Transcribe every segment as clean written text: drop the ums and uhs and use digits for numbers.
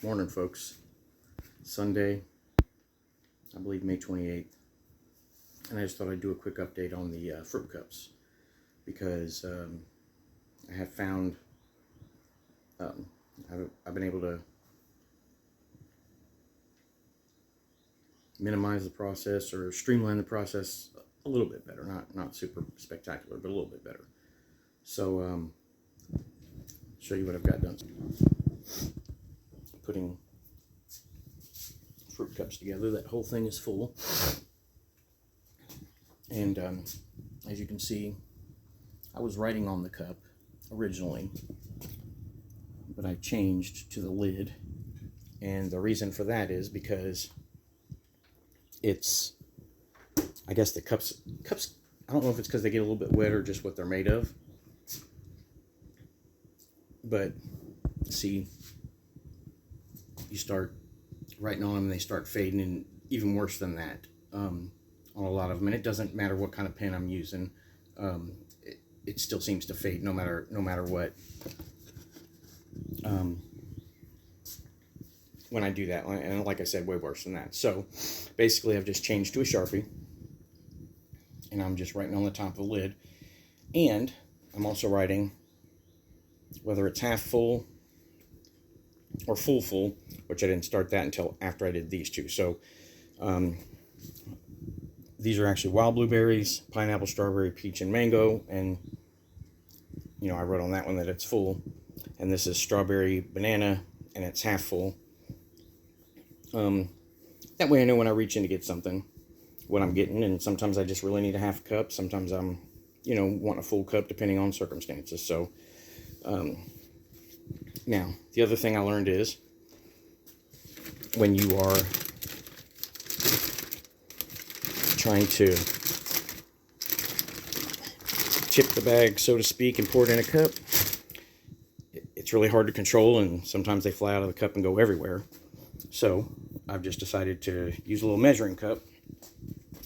Morning, folks. Sunday, I believe May 28th. And I just thought I'd do a quick update on the fruit cups because I have found I've been able to minimize the process or streamline the process a little bit better. Not super spectacular, but a little bit better. So show you what I've got done. Putting fruit cups together. That whole thing is full. And as you can see, I was writing on the cup originally, but I changed to the lid. And the reason for that is because it's, I guess the cups, I don't know if it's because they get a little bit wet or just what they're made of. But see, you start writing on them and they start fading, and even worse than that on a lot of them. And it doesn't matter what kind of pen I'm using, it still seems to fade no matter what. When I do that, and like I said, way worse than that. So basically I've just changed to a Sharpie, and I'm just writing on the top of the lid, and I'm also writing whether it's half full or full, which I didn't start that until after I did these two. So these are actually wild blueberries, pineapple, strawberry, peach, and mango. And I wrote on that one that it's full. And this is strawberry, banana, and it's half full. That way I know when I reach in to get something what I'm getting. And sometimes I just really need a half cup. Sometimes I'm want a full cup depending on circumstances. So now the other thing I learned is when you are trying to tip the bag, so to speak, and pour it in a cup, it's really hard to control, and sometimes they fly out of the cup and go everywhere. So I've just decided to use a little measuring cup,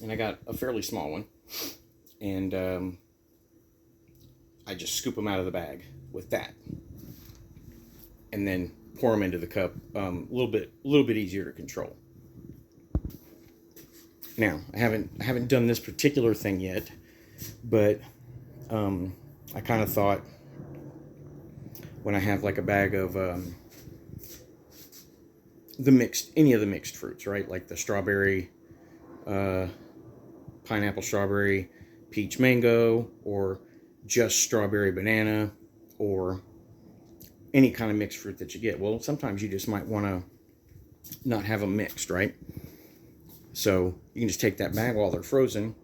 and I got a fairly small one, and I just scoop them out of the bag with that, and then pour them into the cup. A little bit easier to control. Now, I haven't done this particular thing yet, but I kind of thought when I have like a bag of any of the mixed fruits, right? Like the strawberry, pineapple, strawberry, peach, mango, or just strawberry, banana, or any kind of mixed fruit that you get. Well, sometimes you just might want to not have them mixed, right? So you can just take that bag while they're frozen,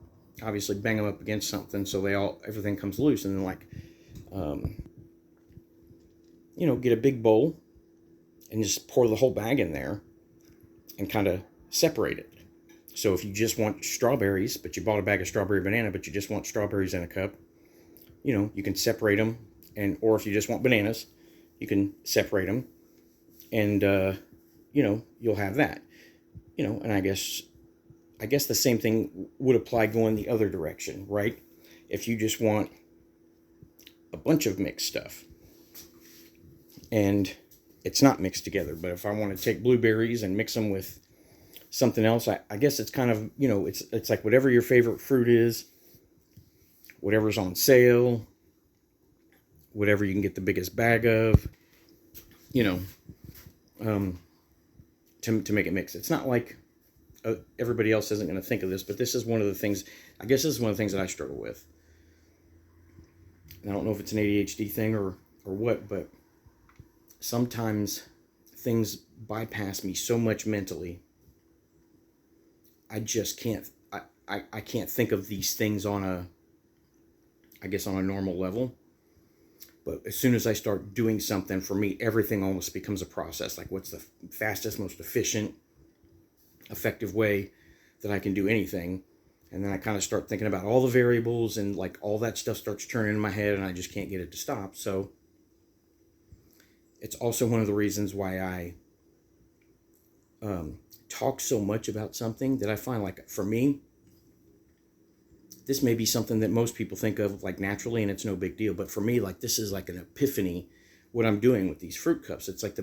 obviously bang them up against something so everything comes loose, and then get a big bowl and just pour the whole bag in there and kind of separate it. So if you just want strawberries, but you bought a bag of strawberry banana, but you just want strawberries in a cup, you can separate them, or if you just want bananas, you can separate them, and you'll have that. And I guess the same thing would apply going the other direction, right? If you just want a bunch of mixed stuff and it's not mixed together, but if I want to take blueberries and mix them with something else, I guess it's kind of, it's like whatever your favorite fruit is, whatever's on sale, whatever you can get the biggest bag of, to make it mix. It's not like everybody else isn't going to think of this, but this is one of the things, I guess this is one of the things that I struggle with. And I don't know if it's an ADHD thing or what, but sometimes things bypass me so much mentally. I just can't, I can't think of these things on a normal level. But as soon as I start doing something, for me, everything almost becomes a process. Like, what's the fastest, most efficient, effective way that I can do anything? And then I kind of start thinking about all the variables, and like all that stuff starts turning in my head, and I just can't get it to stop. So it's also one of the reasons why I talk so much about something that I find, like, for me, this may be something that most people think of like naturally and it's no big deal, but for me, like, this is like an epiphany what I'm doing with these fruit cups. It's like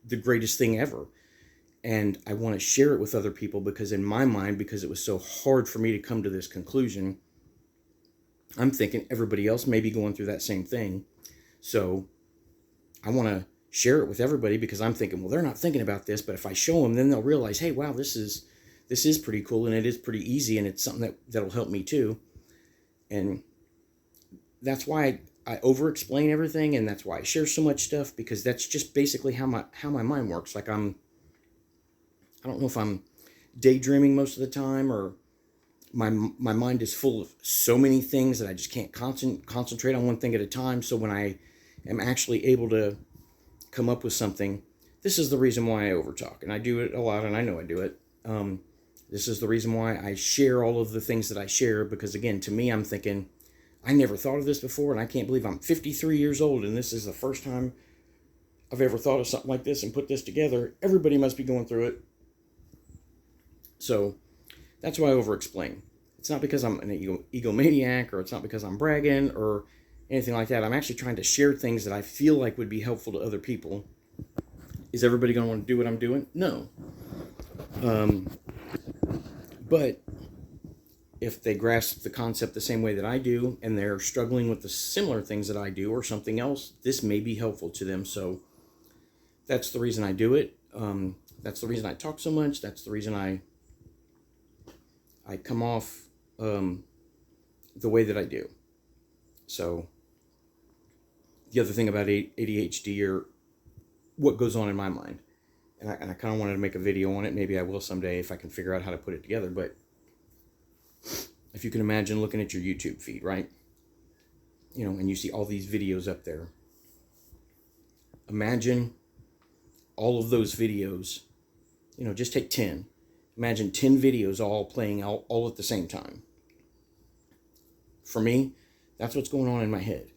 the greatest thing ever. And I want to share it with other people because in my mind, because it was so hard for me to come to this conclusion, I'm thinking everybody else may be going through that same thing. So I want to share it with everybody because I'm thinking, well, they're not thinking about this, but if I show them, then they'll realize, hey, wow, this is pretty cool, and it is pretty easy, and it's something that'll help me too. And that's why I over-explain everything, and that's why I share so much stuff, because that's just basically how my mind works. Like I don't know if I'm daydreaming most of the time, or my mind is full of so many things that I just can't concentrate on one thing at a time. So when I am actually able to come up with something, this is the reason why I overtalk, and I do it a lot, and I know I do it. This is the reason why I share all of the things that I share, because again, to me, I'm thinking, I never thought of this before, and I can't believe I'm 53 years old, and this is the first time I've ever thought of something like this and put this together. Everybody must be going through it. So that's why I over-explain. It's not because I'm an egomaniac, or it's not because I'm bragging or anything like that. I'm actually trying to share things that I feel like would be helpful to other people. Is everybody going to want to do what I'm doing? No. But if they grasp the concept the same way that I do, and they're struggling with the similar things that I do or something else, this may be helpful to them. So that's the reason I do it. That's the reason I talk so much. That's the reason I come off the way that I do. So the other thing about ADHD, or what goes on in my mind, and I kind of wanted to make a video on it. Maybe I will someday if I can figure out how to put it together. But if you can imagine looking at your YouTube feed, right? And you see all these videos up there. Imagine all of those videos, just take 10. Imagine 10 videos all playing all at the same time. For me, that's what's going on in my head.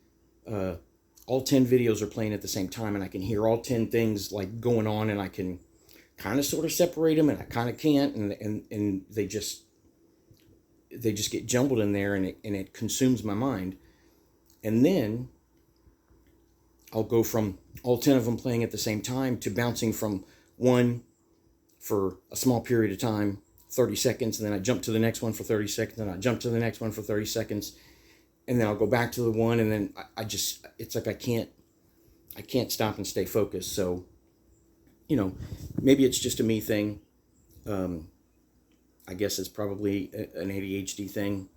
All 10 videos are playing at the same time, and I can hear all 10 things like going on, and I can kind of sort of separate them, and I kind of can't, and they just get jumbled in there, and it consumes my mind. And then I'll go from all 10 of them playing at the same time to bouncing from one for a small period of time, 30 seconds, and then I jump to the next one for 30 seconds, and I jump to the next one for 30 seconds, and then I'll go back to the one, and then I just, it's like I can't stop and stay focused. So, maybe it's just a me thing. I guess it's probably an ADHD thing.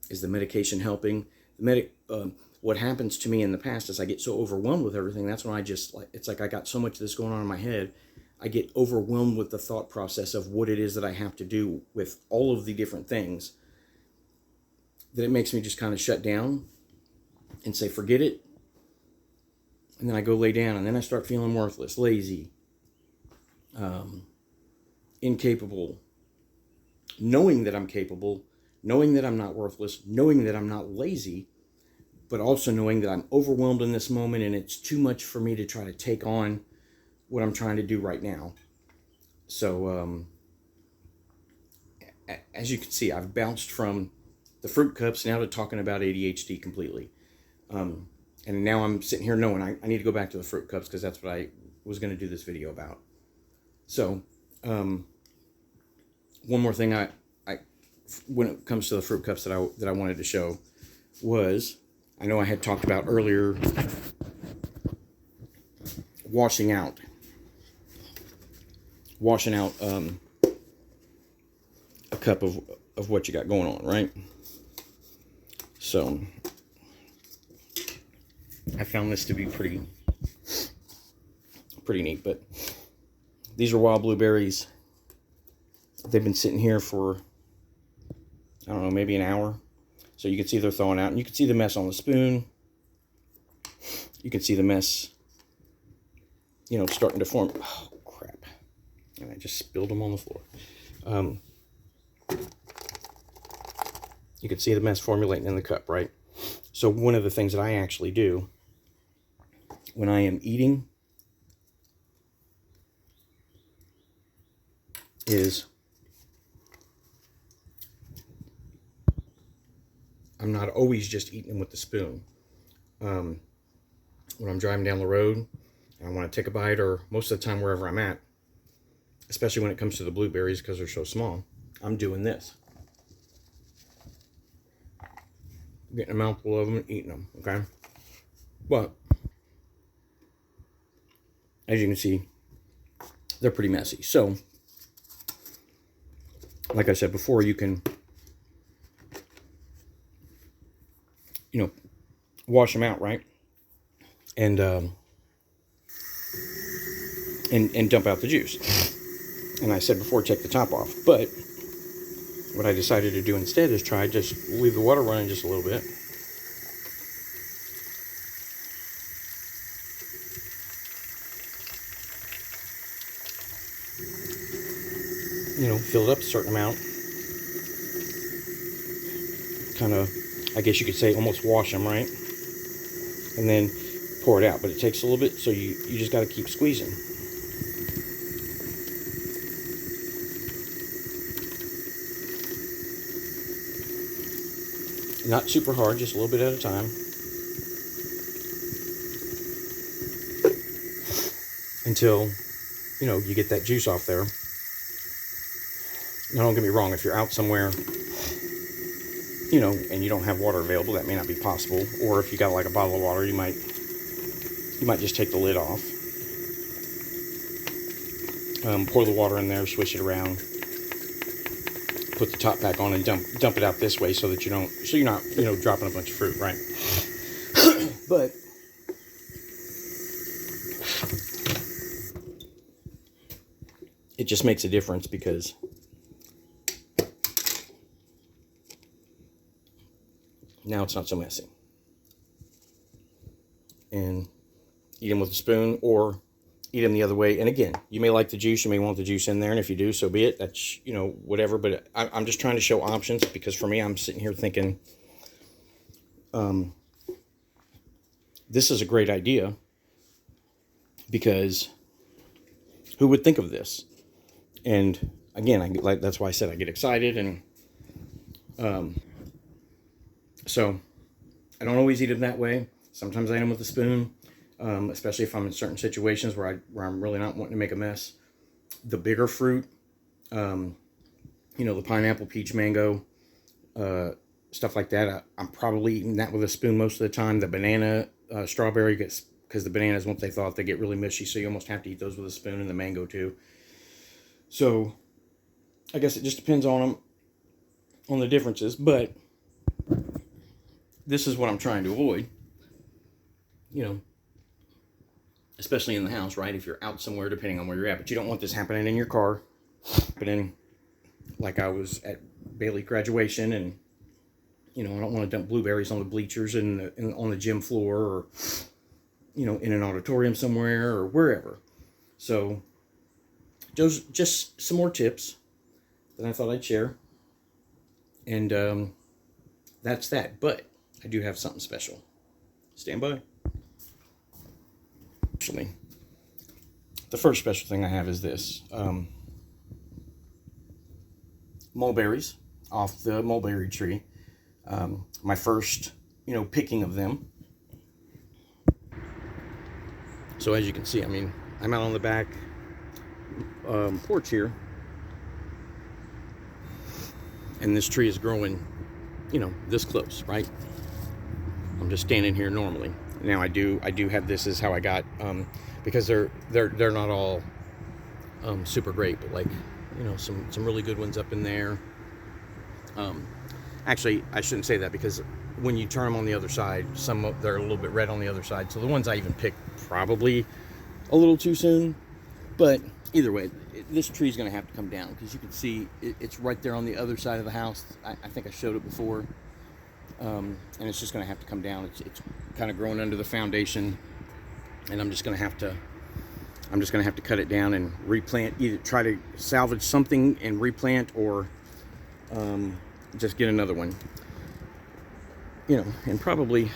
Is the medication helping? What happens to me in the past is I get so overwhelmed with everything. That's when it's like I got so much of this going on in my head. I get overwhelmed with the thought process of what it is that I have to do with all of the different things, that it makes me just kind of shut down and say, forget it. And then I go lay down, and then I start feeling worthless, lazy, incapable, knowing that I'm capable, knowing that I'm not worthless, knowing that I'm not lazy, but also knowing that I'm overwhelmed in this moment, and it's too much for me to try to take on what I'm trying to do right now. So, as you can see, I've bounced from the fruit cups now to talking about ADHD completely. And now I'm sitting here knowing I need to go back to the fruit cups, because that's what I was going to do this video about. So, one more thing I when it comes to the fruit cups that I wanted to show was, I know I had talked about earlier, washing out a cup of what you got going on, right? So I found this to be pretty neat. But these are wild blueberries. They've been sitting here for, I don't know, maybe an hour. So you can see they're thawing out, and you can see the mess on the spoon. You can see the mess, starting to form. Oh, crap. And I just spilled them on the floor. You can see the mess formulating in the cup, right? So one of the things that I actually do when I am eating is I'm not always just eating them with the spoon. when I'm driving down the road and I want to take a bite, or most of the time wherever I'm at, especially when it comes to the blueberries because they're so small, I'm doing this. Getting a mouthful of them and eating them, okay? But, as you can see, they're pretty messy. So, like I said before, you can, wash them out, right? And dump out the juice. And I said before, take the top off. But what I decided to do instead is just leave the water running just a little bit. Fill it up a certain amount. Kind of, I guess you could say, almost wash them, right? And then pour it out. But it takes a little bit, so you just got to keep squeezing. Not super hard, just a little bit at a time. Until, you get that juice off there. Now, don't get me wrong, if you're out somewhere, and you don't have water available, that may not be possible. Or if you got like a bottle of water, you might just take the lid off. Pour the water in there, swish it around, put the top back on, and dump it out this way so that you're not dropping a bunch of fruit, right? But it just makes a difference because now it's not so messy. And eat them with a spoon or eat them the other way. And again, you may like the juice, you may want the juice in there, and if you do, so be it. That's, whatever. But I'm just trying to show options, because for me, I'm sitting here thinking, this is a great idea, because who would think of this? And again, that's why I said I get excited, and so I don't always eat them that way. Sometimes I eat them with a spoon, especially if I'm in certain situations where I'm really not wanting to make a mess. The bigger fruit, the pineapple, peach, mango, stuff like that, I'm probably eating that with a spoon most of the time. The banana, strawberry, because the bananas, once they thaw, they get really mushy, so you almost have to eat those with a spoon, and the mango too. So I guess it just depends on the differences, but this is what I'm trying to avoid, especially in the house, right? If you're out somewhere, depending on where you're at, but you don't want this happening in your car. But like I was at Bailey graduation, and, I don't want to dump blueberries on the bleachers and on the gym floor, or, in an auditorium somewhere or wherever. So those just some more tips that I thought I'd share. And that's that. But I do have something special. Stand by. Actually, the first special thing I have is this. Mulberries off the mulberry tree. My first, picking of them. So as you can see, I'm out on the back porch here. And this tree is growing, this close, right? I'm just standing here normally. Now I do have this is how I got, because they're not all super great, but like, some really good ones up in there. Actually, I shouldn't say that, because when you turn them on the other side, they're a little bit red on the other side. So the ones I even picked probably a little too soon. But either way, this tree's going to have to come down, because you can see it's right there on the other side of the house. I think I showed it before. And it's just going to have to come down. It's kind of growing under the foundation, and I'm just going to have to cut it down and replant. Either try to salvage something and replant, or just get another one. And probably,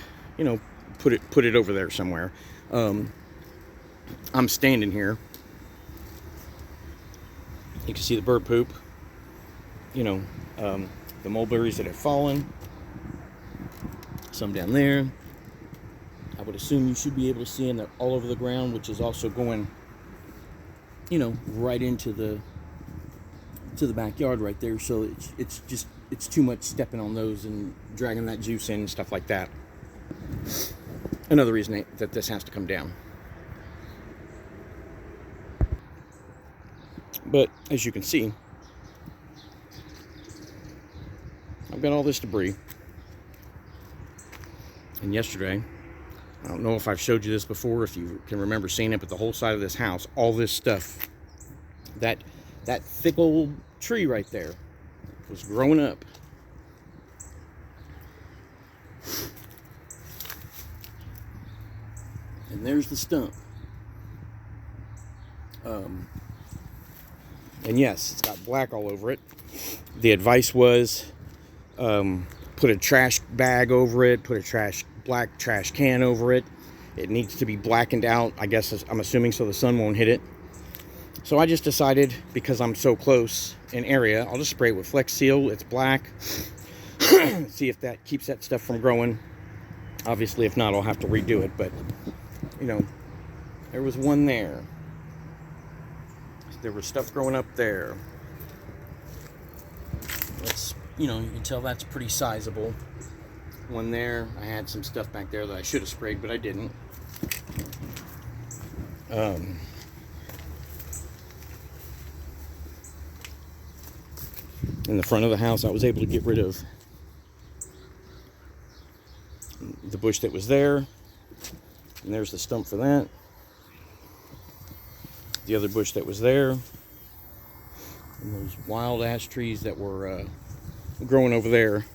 put it over there somewhere. I'm standing here. You can see the bird poop. The mulberries that have fallen. Some down there. I would assume you should be able to see them. They're all over the ground, which is also going, you know, right into the backyard right there. So it's too much stepping on those and dragging that juice in and stuff like that. Another reason that this has to come down. But as you can see, I've got all this debris. And yesterday, I don't know if I've showed you this before, if you can remember seeing it, but the whole side of this house, all this stuff, that thick old tree right there was growing up. And there's the stump. And yes, it's got black all over it. The advice was put a trash bag over it, put a black trash can over it. It needs to be blackened out, I guess, I'm assuming, so the sun won't hit it. So I just decided, because I'm so close in area, I'll just spray it with Flex Seal. It's black. See if that keeps that stuff from growing. Obviously, if not, I'll have to redo it. But, you know, there was one there. There was stuff growing up there. That's, you know, you can tell that's pretty sizable. One there. I had some stuff back there that I should have sprayed, but I didn't. In the front of the house, I was able to get rid of the bush that was there. And there's the stump for that. The other bush that was there. And those wild ash trees that were growing over there.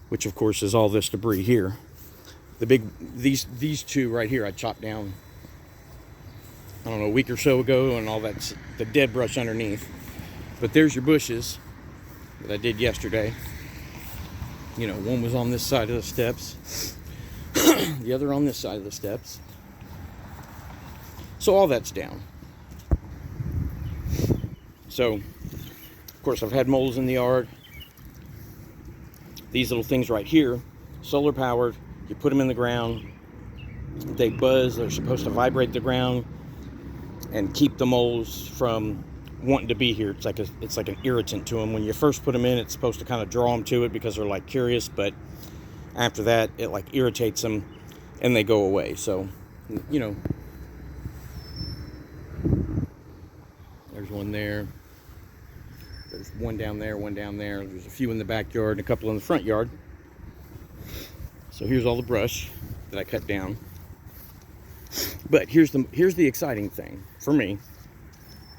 Which, of course, is all this debris here. These two right here I chopped down, I don't know, a week or so ago, and all that's the dead brush underneath. But there's your bushes that I did yesterday. You know, one was on this side of the steps, the other on this side of the steps. So all that's down. So, of course, I've had moles in the yard. These little things right here, solar powered. You put them in the ground, they buzz. They're supposed to vibrate the ground and keep the moles from wanting to be here. It's like an irritant to them. When you first put them in, it's supposed to kind of draw them to it because they're like curious, but after that, it like irritates them and they go away. So, you know, there's one there. There's one down there, one down there. There's a few in the backyard and a couple in the front yard. So here's all the brush that I cut down. But here's the exciting thing for me.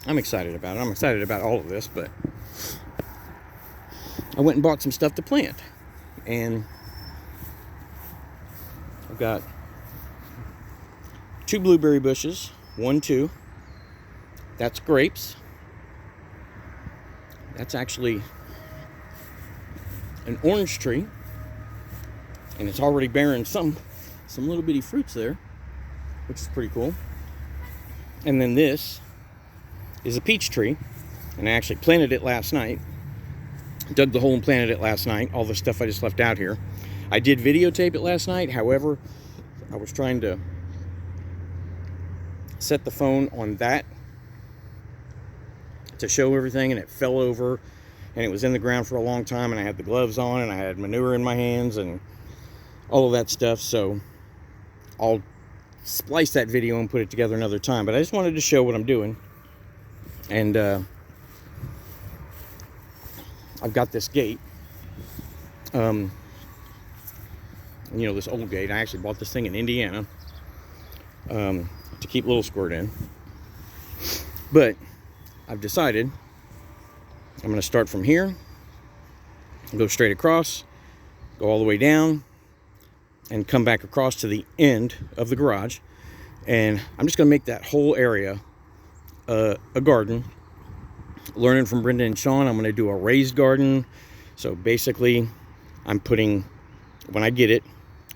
I'm excited about it. I'm excited about all of this, but I went and bought some stuff to plant. And I've got 2 blueberry bushes, 1, 2. That's grapes. That's actually an orange tree, and it's already bearing some little bitty fruits there, which is pretty cool. And then this is a peach tree, and I actually planted it last night. Dug the hole and planted it last night. All the stuff I just left out here. I did videotape it last night. However, I was trying to set the phone on that to show everything, and it fell over, and it was in the ground for a long time, and I had the gloves on, and I had manure in my hands and all of that stuff. So I'll splice that video and put it together another time, but I just wanted to show what I'm doing. And I've got this gate, you know, this old gate. I actually bought this thing in Indiana to keep Little Squirt in, but I've decided I'm going to start from here, go straight across, go all the way down, and come back across to the end of the garage. And I'm just going to make that whole area a garden. Learning from Brenda and Sean, I'm going to do a raised garden. So basically, I'm putting, when I get it,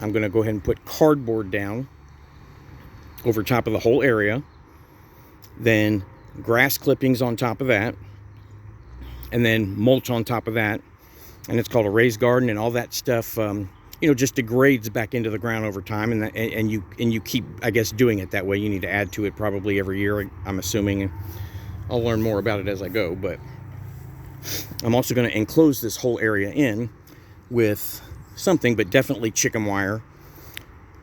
I'm going to go ahead and put cardboard down over top of the whole area. Then grass clippings on top of that, and then mulch on top of that, and it's called a raised garden. And all that stuff just degrades back into the ground over time, and you keep, I guess, doing it that way. You need to add to it probably every year, I'm assuming. I'll learn more about it as I go, but I'm also going to enclose this whole area in with something, but definitely chicken wire,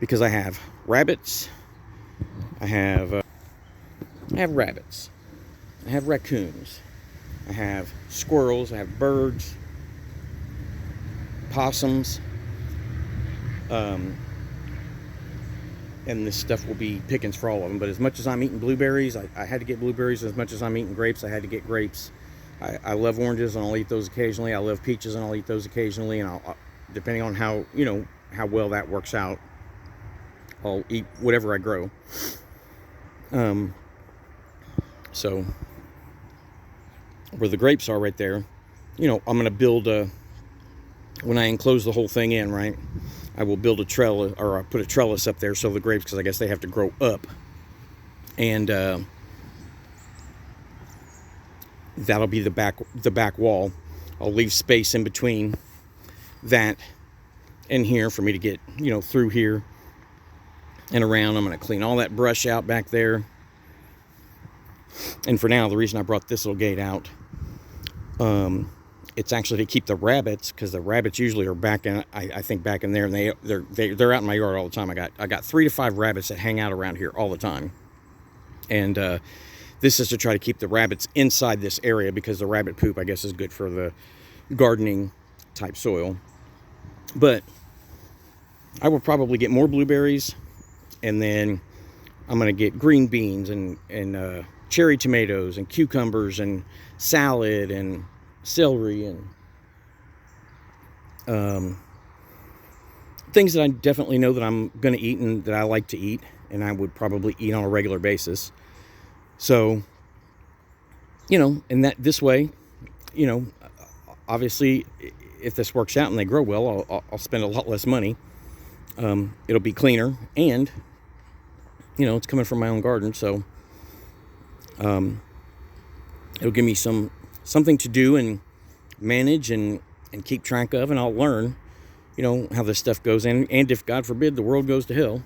because I have rabbits, I have rabbits, I have raccoons, I have squirrels, I have birds, possums, and this stuff will be pickings for all of them. But as much as I'm eating blueberries, I had to get blueberries. As much as I'm eating grapes, I had to get grapes. I love oranges, and I'll eat those occasionally. I love peaches, and I'll eat those occasionally. And I'll depending on how well that works out, I'll eat whatever I grow. So where the grapes are right there, I'm going to build when I enclose the whole thing in, right, I will build a trellis, or I put a trellis up there so the grapes, because I guess they have to grow up, and that'll be the back wall. I'll leave space in between that and here for me to get through here and around. I'm going to clean all that brush out back there. And for now, the reason I brought this little gate out, it's actually to keep the rabbits, because the rabbits usually are back in, I think back in there, and they're out in my yard all the time. I got 3 to 5 rabbits that hang out around here all the time, and this is to try to keep the rabbits inside this area, because the rabbit poop, I guess, is good for the gardening type soil. But I will probably get more blueberries, and then I'm going to get green beans and cherry tomatoes and cucumbers and salad and celery and things that I definitely know that I'm going to eat and that I like to eat, and I would probably eat on a regular basis. So, and that this way, obviously, if this works out and they grow well, I'll spend a lot less money. It'll be cleaner, and it's coming from my own garden, so it'll give me something to do and manage and keep track of, and I'll learn, how this stuff goes. And if, God forbid, the world goes to hell,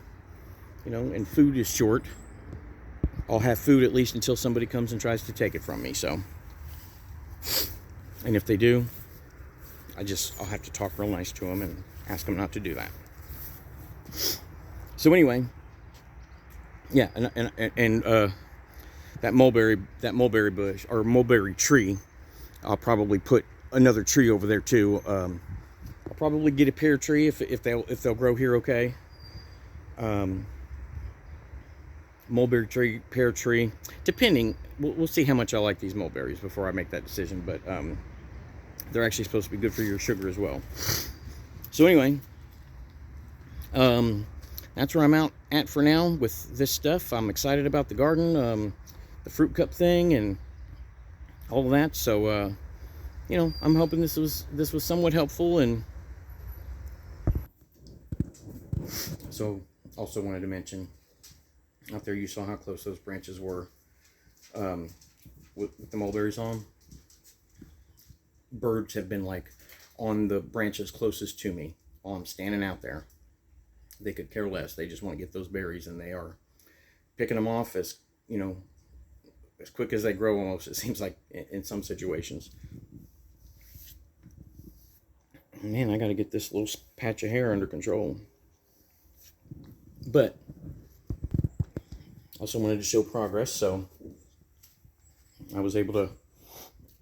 and food is short, I'll have food at least until somebody comes and tries to take it from me. So, and if they do, I'll have to talk real nice to them and ask them not to do that. So anyway, yeah, and that mulberry bush, or mulberry tree, I'll probably put another tree over there too. I'll probably get a pear tree if they'll grow here okay. Mulberry tree, pear tree, depending. We'll see how much I like these mulberries before I make that decision. But they're actually supposed to be good for your sugar as well. So anyway, that's where I'm at for now with this stuff. I'm excited about the garden, the fruit cup thing, and all of that. So I'm hoping this was somewhat helpful. And so also wanted to mention, out there you saw how close those branches were with the mulberries on. Birds have been like on the branches closest to me while I'm standing out there. They could care less. They just want to get those berries, and they are picking them off as quick as they grow, almost, it seems like, in some situations. Man, I got to get this little patch of hair under control. But also wanted to show progress, so I was able to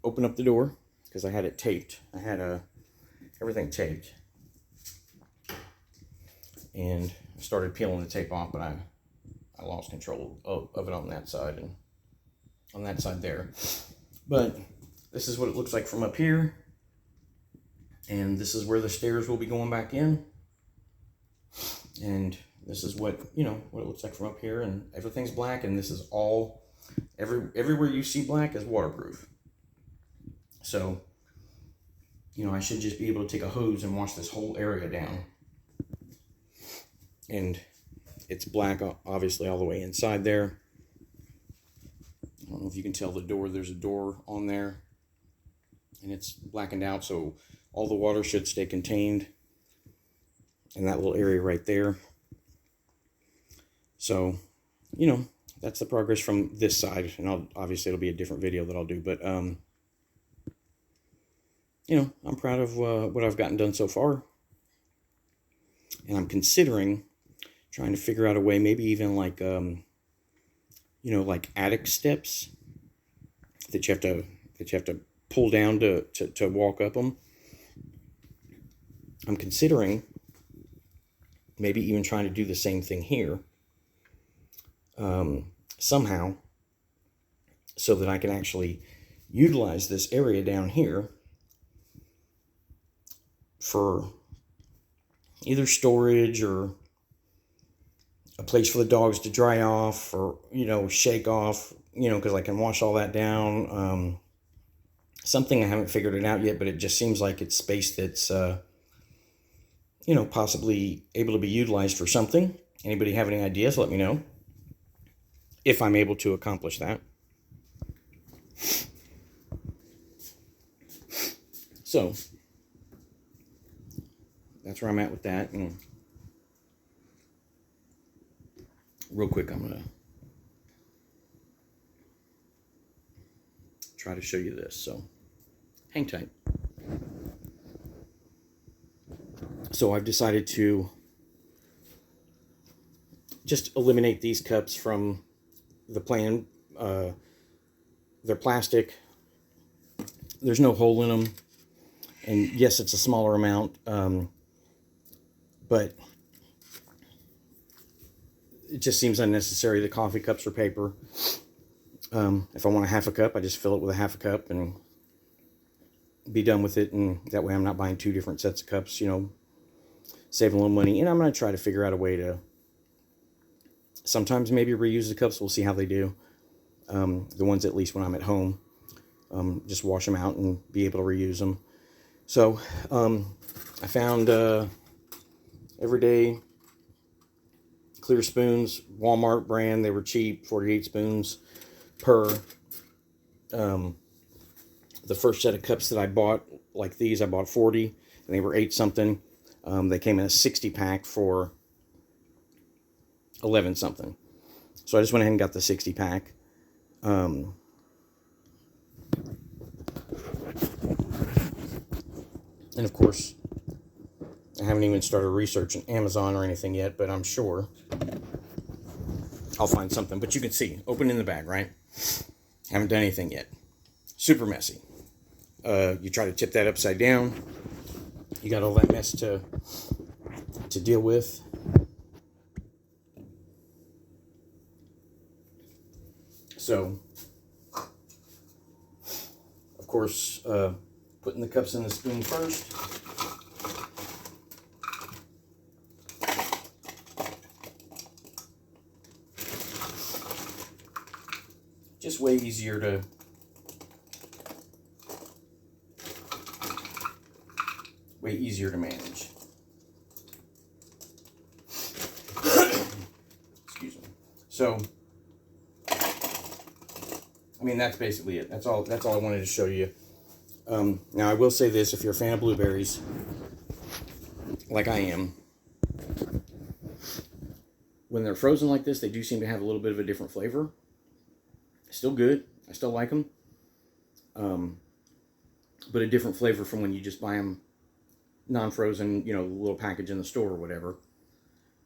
open up the door because I had it taped. I had everything taped, and I started peeling the tape off, but I lost control of it on that side and on that side there. But this is what it looks like from up here, and this is where the stairs will be going back in, and this is what what it looks like from up here, and everything's black, and this is all everywhere you see black is waterproof. So I should just be able to take a hose and wash this whole area down. And it's black, obviously, all the way inside there. I don't know if you can tell the door. There's a door on there, and it's blackened out, so all the water should stay contained. and that little area right there. So, that's the progress from this side, and obviously it'll be a different video that I'll do, but I'm proud of what I've gotten done so far, and I'm considering trying to figure out a way, maybe even like like attic steps that you have to pull down to walk up them. I'm considering maybe even trying to do the same thing here, somehow, so that I can actually utilize this area down here for either storage or a place for the dogs to dry off or, shake off, because I can wash all that down. Something I haven't figured it out yet, but it just seems like it's space that's, possibly able to be utilized for something. Anybody have any ideas? Let me know if I'm able to accomplish that. So that's where I'm at with that. And real quick, I'm going to try to show you this. So hang tight. So I've decided to just eliminate these cups from the plan. They're plastic. There's no hole in them. And yes, it's a smaller amount, but it just seems unnecessary. The coffee cups are paper. If I want a half a cup, I just fill it with a half a cup and be done with it. And that way I'm not buying two different sets of cups, saving a little money. And I'm going to try to figure out a way to sometimes maybe reuse the cups. We'll see how they do. The ones, at least when I'm at home, just wash them out and be able to reuse them. So I found everyday clear spoons, Walmart brand. They were cheap, 48 spoons per. The first set of cups that I bought, like these, I bought 40, and they were 8 something. They came in a 60 pack for 11 something. So I just went ahead and got the 60 pack. And of course, I haven't even started researching Amazon or anything yet, but I'm sure I'll find something. But you can see, open in the bag, right? Haven't done anything yet. Super messy. You try to tip that upside down. You got all that mess to deal with. So, of course, putting the cups in the spoon first. Just way easier to manage. Excuse me. So, I mean, that's basically it. That's all I wanted to show you. Now, I will say this: if you're a fan of blueberries, like I am, when they're frozen like this, they do seem to have a little bit of a different flavor. Still good. I still like them. But a different flavor from when you just buy them non-frozen, little package in the store or whatever.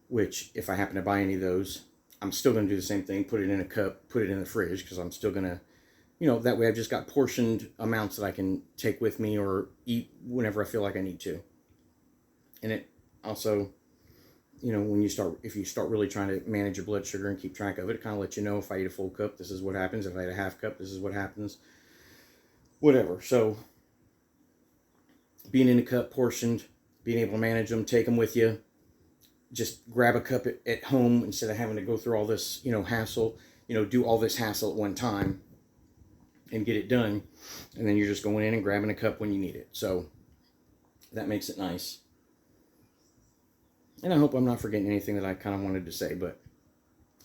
Which, if I happen to buy any of those, I'm still going to do the same thing. Put it in a cup, put it in the fridge, because I'm still going to, that way I've just got portioned amounts that I can take with me or eat whenever I feel like I need to. And it also, if you start really trying to manage your blood sugar and keep track of it, it kind of lets you know, if I eat a full cup, this is what happens. If I eat a half cup, this is what happens. Whatever. So, being in a cup, portioned, being able to manage them, take them with you. Just grab a cup at home instead of having to go through all this, hassle. Do all this hassle at one time and get it done. And then you're just going in and grabbing a cup when you need it. So, that makes it nice. And I hope I'm not forgetting anything that I kind of wanted to say, but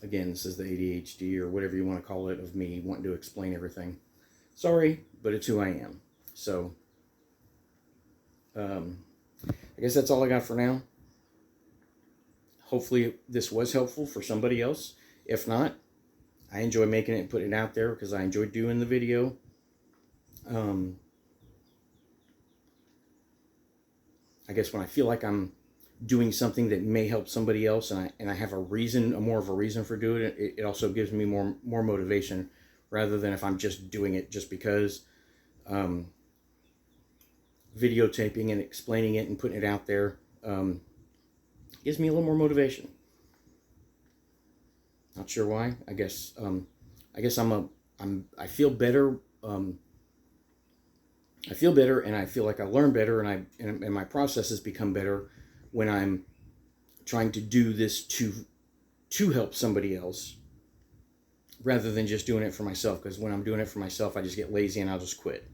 again, this is the ADHD or whatever you want to call it of me wanting to explain everything. Sorry, but it's who I am. So, I guess that's all I got for now. hopefully this was helpful for somebody else. If not, I enjoy making it and putting it out there because I enjoy doing the video. I guess when I feel like I'm doing something that may help somebody else, and I have a reason, more of a reason for doing it, it also gives me more motivation, rather than if I'm just doing it just because. Videotaping and explaining it and putting it out there gives me a little more motivation. Not sure why. I guess I feel better. I feel better, and I feel like I learn better, and my processes become better when I'm trying to do this to help somebody else, rather than just doing it for myself. Because when I'm doing it for myself, I just get lazy and I'll just quit.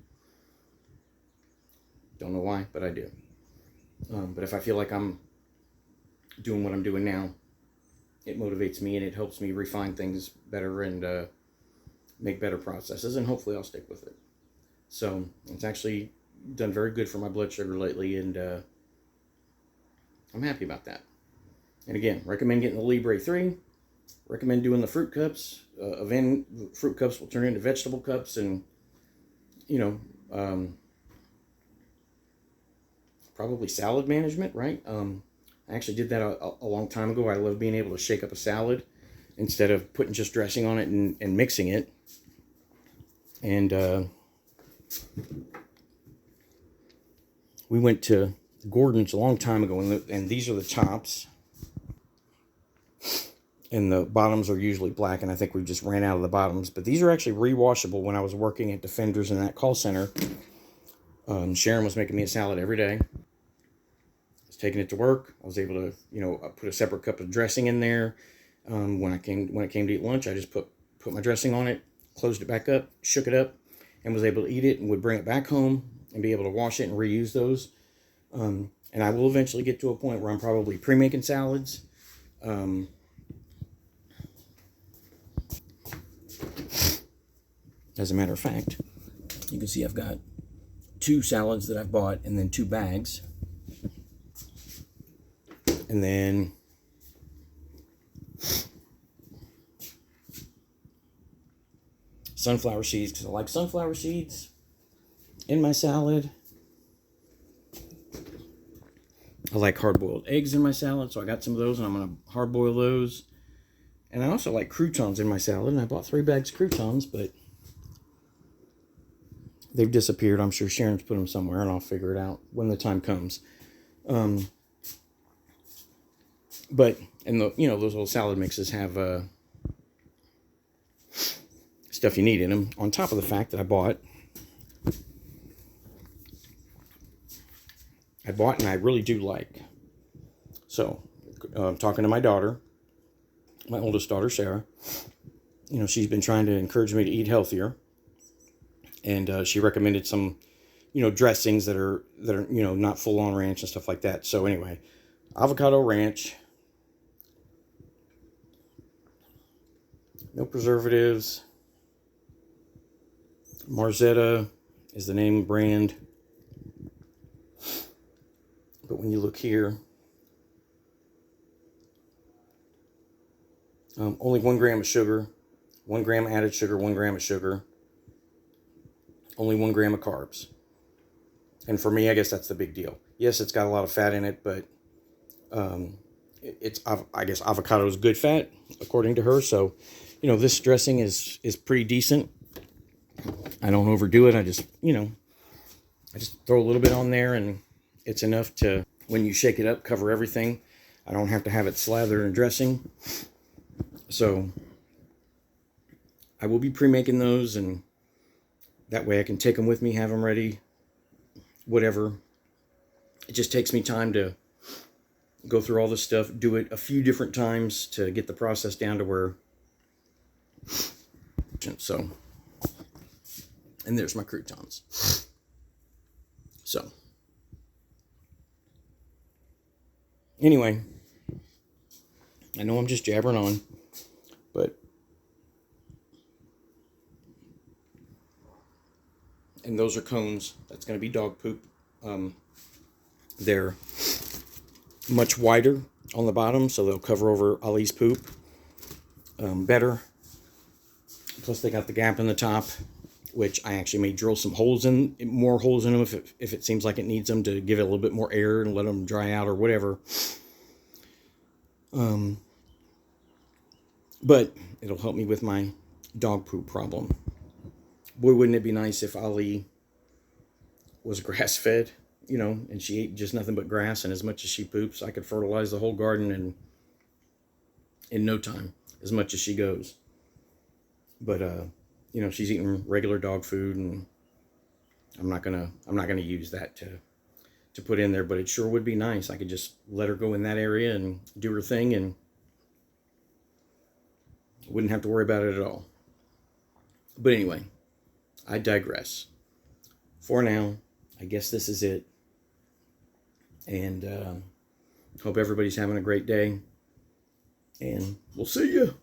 Don't know why, but I do. But if I feel like I'm doing what I'm doing now, it motivates me and it helps me refine things better and make better processes, and hopefully I'll stick with it. So it's actually done very good for my blood sugar lately, and I'm happy about that. And again, recommend getting the Libre 3. Recommend doing the fruit cups. Fruit cups will turn into vegetable cups, and probably salad management, right? I actually did that a long time ago. I love being able to shake up a salad instead of putting just dressing on it and mixing it. And we went to Gordon's a long time ago, and these are the tops. And the bottoms are usually black, and I think we just ran out of the bottoms. But these are actually rewashable. When I was working at Defenders in that call center, Sharon was making me a salad every day. I was taking it to work. I was able to, put a separate cup of dressing in there. When it came to eat lunch, I just put my dressing on it, closed it back up, shook it up, and was able to eat it, and would bring it back home and be able to wash it and reuse those. And I will eventually get to a point where I'm probably pre-making salads. As a matter of fact, you can see I've got 2 salads that I've bought, and then 2 bags. And then sunflower seeds, because I like sunflower seeds in my salad. I like hard-boiled eggs in my salad, so I got some of those, and I'm going to hard-boil those. And I also like croutons in my salad, and I bought 3 bags of croutons, but they've disappeared. I'm sure Sharon's put them somewhere, and I'll figure it out when the time comes. But those little salad mixes have stuff you need in them. On top of the fact that I bought and I really do like. So, talking to my daughter, my oldest daughter Sarah. She's been trying to encourage me to eat healthier. And she recommended some, dressings that are not full on ranch and stuff like that. So anyway, avocado ranch, no preservatives. Marzetta is the name brand. But when you look here, only 1 gram of sugar, 1 gram added sugar, 1 gram of sugar. Only 1 gram of carbs. And for me, I guess that's the big deal. Yes, it's got a lot of fat in it, but I guess avocado is good fat, according to her. So, this dressing is pretty decent. I don't overdo it. I just throw a little bit on there, and it's enough to, when you shake it up, cover everything. I don't have to have it slathered in dressing. So, I will be pre-making those, and that way I can take them with me, have them ready, whatever. It just takes me time to go through all this stuff, do it a few different times to get the process down to where. So, and there's my croutons. So, anyway, I know I'm just jabbering on, but. And those are cones. That's going to be dog poop. They're much wider on the bottom, so they'll cover over Ollie's poop better. Plus they got the gap in the top, which I actually may drill some holes in, more holes in them if it seems like it needs them, to give it a little bit more air and let them dry out or whatever. But it'll help me with my dog poop problem. Boy, wouldn't it be nice if Ollie was grass-fed, you know, and she ate just nothing but grass, and as much as she poops, I could fertilize the whole garden in no time, as much as she goes. But you know, she's eating regular dog food, and I'm not gonna use that to put in there, but it sure would be nice. I could just let her go in that area and do her thing, and wouldn't have to worry about it at all. But anyway, I digress. For now, I guess this is it. And hope everybody's having a great day. And we'll see you.